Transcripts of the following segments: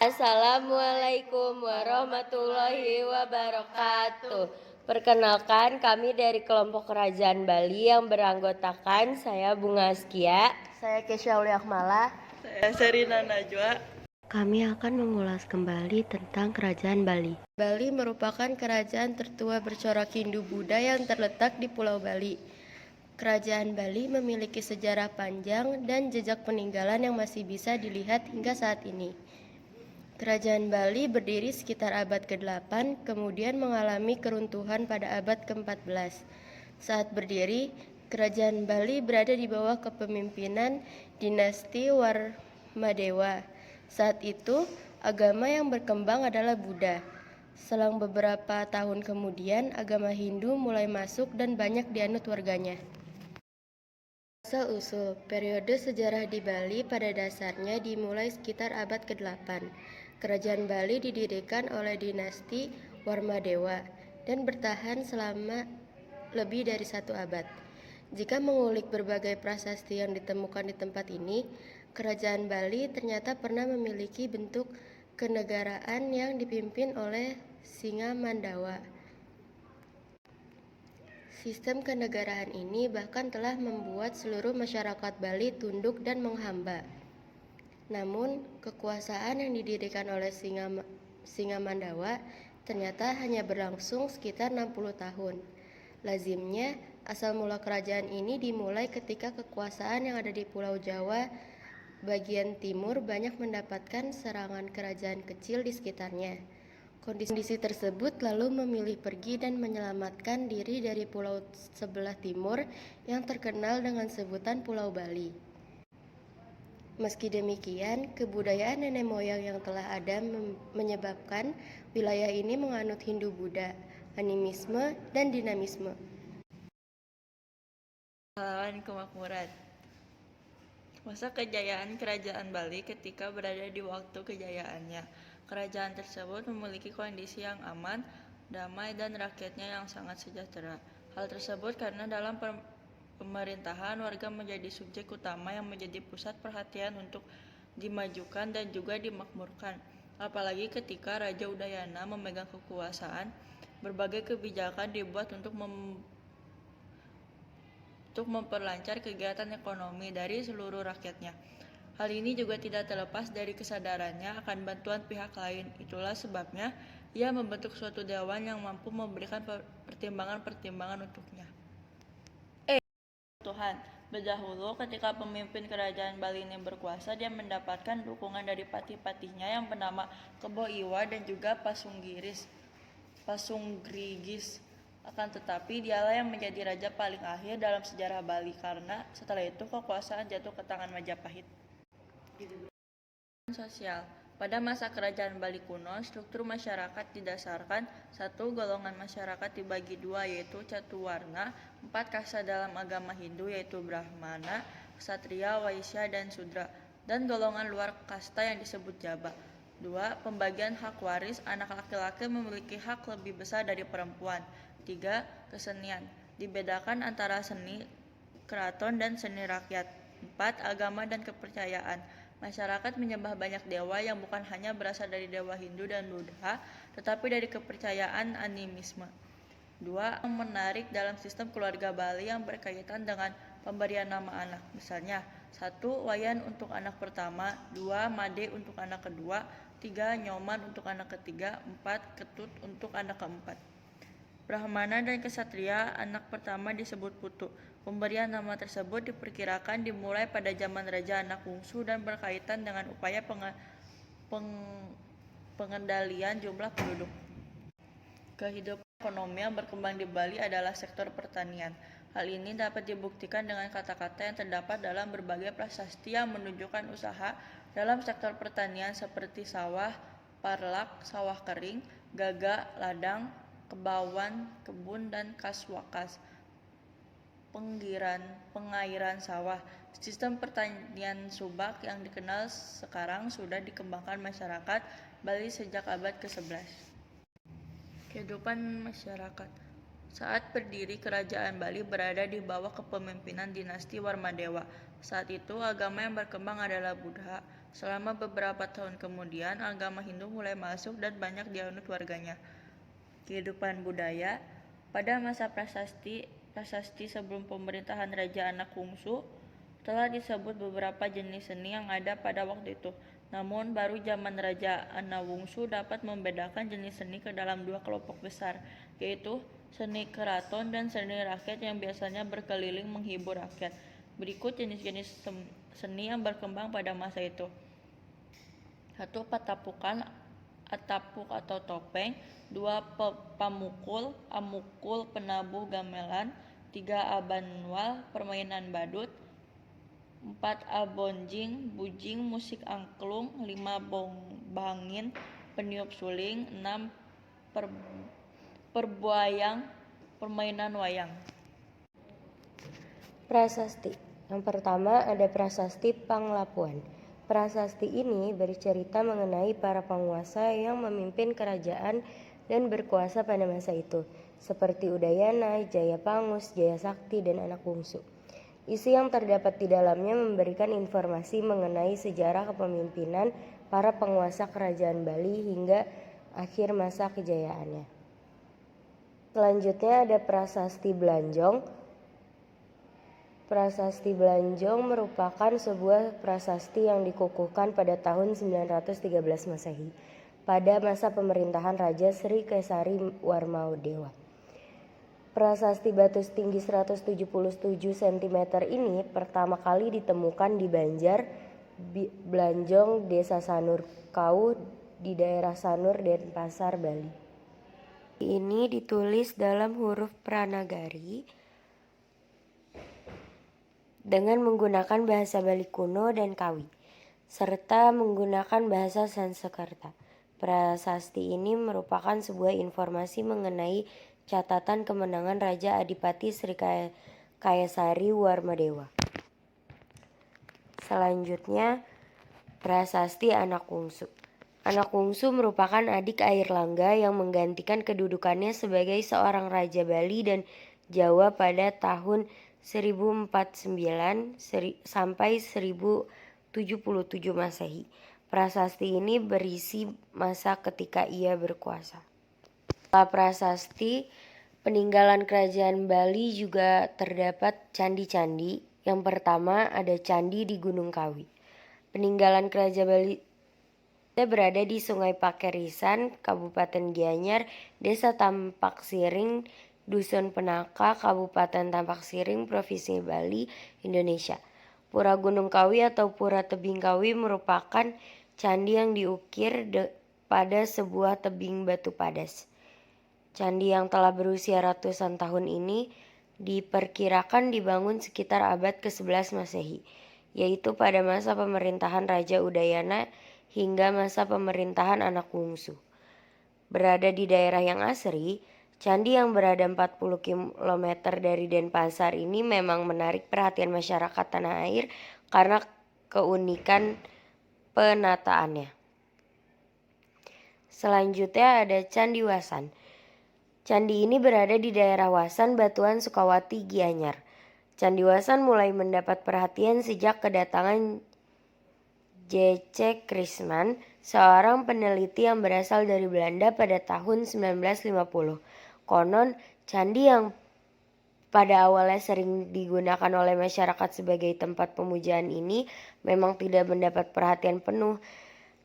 Assalamualaikum warahmatullahi wabarakatuh. Perkenalkan, kami dari kelompok Kerajaan Bali yang beranggotakan saya Bunga Askia, saya Kesha Akmala, Saya Serina Najwa. Kami akan mengulas kembali tentang Kerajaan Bali. Bali merupakan kerajaan tertua bercorak Hindu-Buddha yang terletak di Pulau Bali. Kerajaan Bali memiliki sejarah panjang dan jejak peninggalan yang masih bisa dilihat hingga saat ini. Kerajaan Bali berdiri sekitar abad ke-8, kemudian mengalami keruntuhan pada abad ke-14. Saat berdiri, Kerajaan Bali berada di bawah kepemimpinan dinasti Warmadewa. Saat itu, agama yang berkembang adalah Buddha. Selang beberapa tahun kemudian, agama Hindu mulai masuk dan banyak dianut warganya. Asal-usul periode sejarah di Bali pada dasarnya dimulai sekitar abad ke-8. Kerajaan Bali didirikan oleh dinasti Warmadewa dan bertahan selama lebih dari 1 abad. Jika mengulik berbagai prasasti yang ditemukan di tempat ini, Kerajaan Bali ternyata pernah memiliki bentuk kenegaraan yang dipimpin oleh Singa Mandawa. Sistem kenegaraan ini bahkan telah membuat seluruh masyarakat Bali tunduk dan menghamba. Namun, kekuasaan yang didirikan oleh Singa Mandawa ternyata hanya berlangsung sekitar 60 tahun. Lazimnya, asal mula kerajaan ini dimulai ketika kekuasaan yang ada di Pulau Jawa bagian timur banyak mendapatkan serangan kerajaan kecil di sekitarnya. Kondisi tersebut lalu memilih pergi dan menyelamatkan diri dari pulau sebelah timur yang terkenal dengan sebutan Pulau Bali. Meski demikian, kebudayaan nenek moyang yang telah ada menyebabkan wilayah ini menganut Hindu-Buddha, animisme, dan dinamisme. Pahlawan kemakmuran. Masa kejayaan Kerajaan Bali ketika berada di waktu kejayaannya. Kerajaan tersebut memiliki kondisi yang aman, damai, dan rakyatnya yang sangat sejahtera. Hal tersebut karena dalam pemerintahan warga menjadi subjek utama yang menjadi pusat perhatian untuk dimajukan dan juga dimakmurkan. Apalagi ketika Raja Udayana memegang kekuasaan, berbagai kebijakan dibuat untuk memperlancar kegiatan ekonomi dari seluruh rakyatnya. Hal ini juga tidak terlepas dari kesadarannya akan bantuan pihak lain. Itulah sebabnya ia membentuk suatu dewan yang mampu memberikan pertimbangan-pertimbangan untuknya. Tuhan, berdahulu ketika pemimpin kerajaan Bali ini berkuasa, dia mendapatkan dukungan dari patih-patihnya yang bernama Kebo Iwa dan juga Pasungrigis. Akan tetapi dialah yang menjadi raja paling akhir dalam sejarah Bali karena setelah itu kekuasaan jatuh ke tangan Majapahit. Sosial. Pada masa kerajaan Bali kuno, struktur masyarakat didasarkan 1. Golongan masyarakat dibagi 2 yaitu Catuwarna, 4 kasta dalam agama Hindu yaitu Brahmana, Ksatria, Waisya, dan Sudra, dan golongan luar kasta yang disebut Jaba. 2. Pembagian hak waris, anak laki-laki memiliki hak lebih besar dari perempuan. 3. Kesenian, dibedakan antara seni keraton dan seni rakyat. 4. Agama dan kepercayaan, masyarakat menyembah banyak dewa yang bukan hanya berasal dari dewa Hindu dan Buddha, tetapi dari kepercayaan animisme. 2. Menarik dalam sistem keluarga Bali yang berkaitan dengan pemberian nama anak. Misalnya, 1. Wayan untuk anak pertama, 2. Made untuk anak kedua, 3. Nyoman untuk anak ketiga, 4. Ketut untuk anak keempat. Brahmana dan Ksatria, anak pertama disebut Putu. Pemberian nama tersebut diperkirakan dimulai pada zaman Raja Anak Wungsu dan berkaitan dengan upaya pengendalian jumlah penduduk. Kehidupan ekonomi yang berkembang di Bali adalah sektor pertanian. Hal ini dapat dibuktikan dengan kata-kata yang terdapat dalam berbagai prasasti yang menunjukkan usaha dalam sektor pertanian seperti sawah, parlak, sawah kering, gaga, ladang, kebawan, kebun, dan kaswakas. Pengairan sawah. Sistem pertanian subak yang dikenal sekarang sudah dikembangkan masyarakat Bali sejak abad ke-11. Kehidupan masyarakat. Saat berdiri kerajaan Bali berada di bawah kepemimpinan dinasti Warmadewa. Saat itu agama yang berkembang adalah Buddha. Selama beberapa tahun kemudian, agama Hindu mulai masuk dan banyak dianut warganya. Kehidupan budaya pada masa prasasti sebelum pemerintahan Raja Anakungsu telah disebut beberapa jenis seni yang ada pada waktu itu. Namun baru zaman Raja Anawungsu dapat membedakan jenis seni ke dalam dua kelompok besar, yaitu seni keraton dan seni rakyat yang biasanya berkeliling menghibur rakyat. Berikut jenis-jenis seni yang berkembang pada masa itu. 1. Patapukan, atapuk atau topeng. 2. Pamukul, amukul, penabuh, gamelan. 3. Abanwal, permainan badut. 4. Abonjing, bujing, musik angklung. 5. Bangin, peniup suling. 6. Perbuayang, permainan wayang. Prasasti. Yang pertama ada prasasti Panglapuan. Prasasti ini bercerita mengenai para penguasa yang memimpin kerajaan dan berkuasa pada masa itu, seperti Udayana, Jayapangus, Jayasakti, dan Anakungsu. Isi yang terdapat di dalamnya memberikan informasi mengenai sejarah kepemimpinan para penguasa kerajaan Bali hingga akhir masa kejayaannya. Selanjutnya ada Prasasti Belanjong. Prasasti Belanjong merupakan sebuah prasasti yang dikukuhkan pada tahun 913 Masehi pada masa pemerintahan Raja Sri Kesari Warmadewa. Prasasti batu setinggi 177 cm ini pertama kali ditemukan di Banjar Belanjong, Desa Sanur Kau di daerah Sanur, Denpasar, Bali. Ini ditulis dalam huruf Pranagari dengan menggunakan bahasa Bali kuno dan Kawi, serta menggunakan bahasa Sanskerta. Prasasti ini merupakan sebuah informasi mengenai catatan kemenangan Raja Adipati Sri Kayasari Warmadewa. Selanjutnya, Prasasti Anakungsu. Anakungsu merupakan adik Airlangga yang menggantikan kedudukannya sebagai seorang Raja Bali dan Jawa pada tahun 1049 sampai 1077 Masehi. Prasasti ini berisi masa ketika ia berkuasa. Setelah prasasti peninggalan kerajaan Bali juga terdapat candi-candi. Yang pertama ada candi di Gunung Kawi. Peninggalan kerajaan Bali berada di Sungai Pakerisan, Kabupaten Gianyar, Desa Tampak Siring, Dusun Penaka, Kabupaten Tampak Siring, Provinsi Bali, Indonesia. Pura Gunung Kawi atau Pura Tebing Kawi merupakan candi yang diukir pada sebuah tebing batu padas. Candi yang telah berusia ratusan tahun ini diperkirakan dibangun sekitar abad ke-11 Masehi, yaitu pada masa pemerintahan Raja Udayana hingga masa pemerintahan Anakungsu. Berada di daerah yang asri, candi yang berada 40 km dari Denpasar ini memang menarik perhatian masyarakat tanah air karena keunikan penataannya. Selanjutnya ada Candi Wasan. Candi ini berada di daerah Wasan, Batuan, Sukawati, Gianyar. Candi Wasan mulai mendapat perhatian sejak kedatangan J.C. Chrisman, seorang peneliti yang berasal dari Belanda pada tahun 1950. Konon, candi yang pada awalnya sering digunakan oleh masyarakat sebagai tempat pemujaan ini memang tidak mendapat perhatian penuh.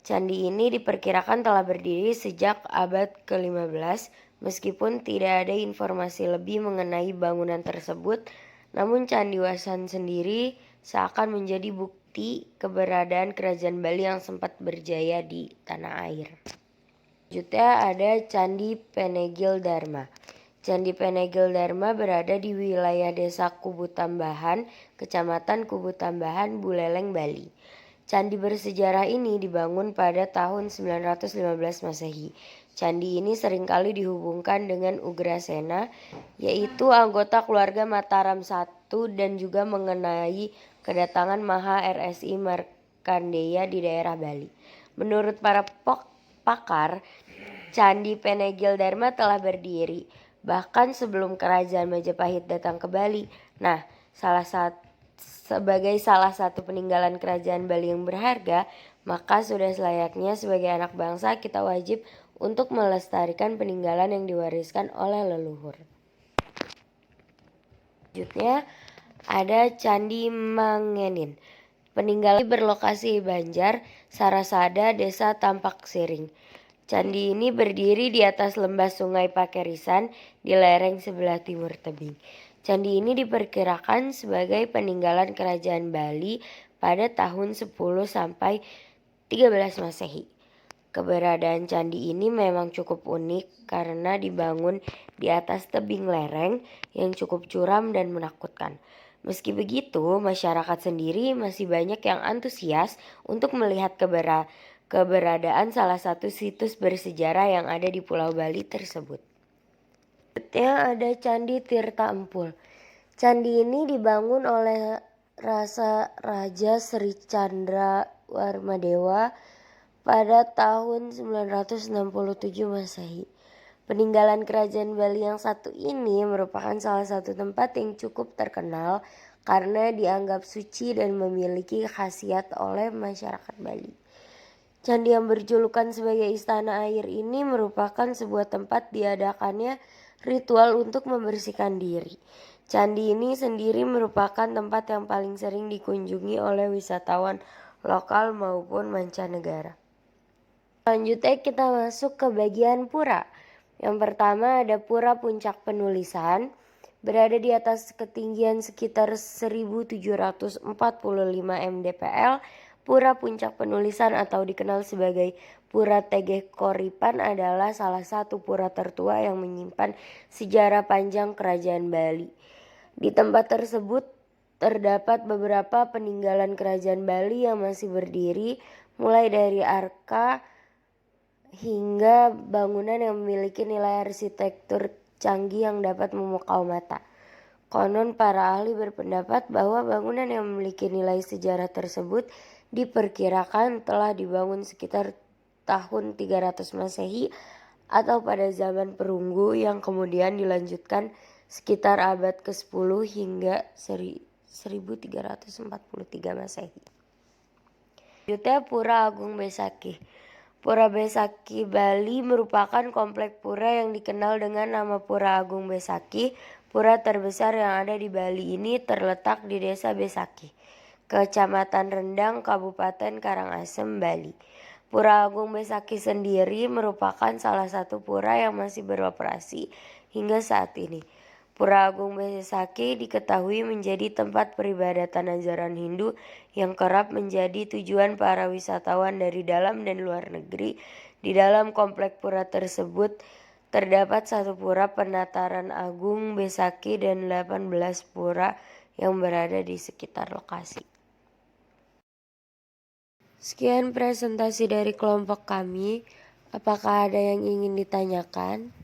Candi ini diperkirakan telah berdiri sejak abad ke-15, meskipun tidak ada informasi lebih mengenai bangunan tersebut, namun Candi Wasan sendiri seakan menjadi bukti keberadaan kerajaan Bali yang sempat berjaya di tanah air. Selanjutnya ada Candi Penegil Dharma. Candi Penegil Dharma berada di wilayah Desa Kubutambahan, Kecamatan Kubutambahan, Buleleng, Bali. Candi bersejarah ini dibangun pada tahun 915 Masehi. Candi ini seringkali dihubungkan dengan Ugrasena, yaitu anggota keluarga Mataram I dan juga mengenai kedatangan Maha RSI Markandeya di daerah Bali. Menurut para pakar, Candi Penegil Dharma telah berdiri bahkan sebelum kerajaan Majapahit datang ke Bali. Nah, sebagai salah satu peninggalan kerajaan Bali yang berharga, Maka sudah selayaknya sebagai anak bangsa kita wajib untuk melestarikan peninggalan yang diwariskan oleh leluhur. Selanjutnya ada Candi Mangenin. Peninggalan berlokasi Banjar, Sarasada, Desa Tampak Siring. Candi ini berdiri di atas lembah Sungai Pakerisan di lereng sebelah timur tebing. Candi ini diperkirakan sebagai peninggalan kerajaan Bali pada tahun 10 sampai 13 Masehi. Keberadaan candi ini memang cukup unik karena dibangun di atas tebing lereng yang cukup curam dan menakutkan. Meski begitu, masyarakat sendiri masih banyak yang antusias untuk melihat keberadaan salah satu situs bersejarah yang ada di Pulau Bali tersebut. Selanjutnya ada Candi Tirta Empul. Candi ini dibangun oleh Raja Sri Chandra Warmadewa pada tahun 967 Masehi. Peninggalan kerajaan Bali yang satu ini merupakan salah satu tempat yang cukup terkenal karena dianggap suci dan memiliki khasiat oleh masyarakat Bali. Candi yang berjulukan sebagai Istana Air ini merupakan sebuah tempat diadakannya ritual untuk membersihkan diri. Candi ini sendiri merupakan tempat yang paling sering dikunjungi oleh wisatawan lokal maupun mancanegara. Selanjutnya kita masuk ke bagian pura. Yang pertama ada Pura Puncak Penulisan. Berada di atas ketinggian sekitar 1745 mdpl, Pura Puncak Penulisan atau dikenal sebagai Pura Tegeh Koripan adalah salah satu pura tertua yang menyimpan sejarah panjang kerajaan Bali. Di tempat tersebut terdapat beberapa peninggalan kerajaan Bali yang masih berdiri, mulai dari arka hingga bangunan yang memiliki nilai arsitektur canggih yang dapat memukau mata. Konon para ahli berpendapat bahwa bangunan yang memiliki nilai sejarah tersebut diperkirakan telah dibangun sekitar tahun 300 Masehi atau pada zaman perunggu yang kemudian dilanjutkan sekitar abad ke-10 hingga 1343 Masehi. Selanjutnya Pura Agung Besakih. Pura Besakih Bali merupakan komplek pura yang dikenal dengan nama Pura Agung Besakih. Pura terbesar yang ada di Bali ini terletak di Desa Besakih, Kecamatan Rendang, Kabupaten Karangasem, Bali. Pura Agung Besakih sendiri merupakan salah satu pura yang masih beroperasi hingga saat ini. Pura Agung Besakih diketahui menjadi tempat peribadatan ajaran Hindu yang kerap menjadi tujuan para wisatawan dari dalam dan luar negeri. Di dalam komplek pura tersebut terdapat satu pura Penataran Agung Besakih dan 18 pura yang berada di sekitar lokasi. Sekian presentasi dari kelompok kami. Apakah ada yang ingin ditanyakan?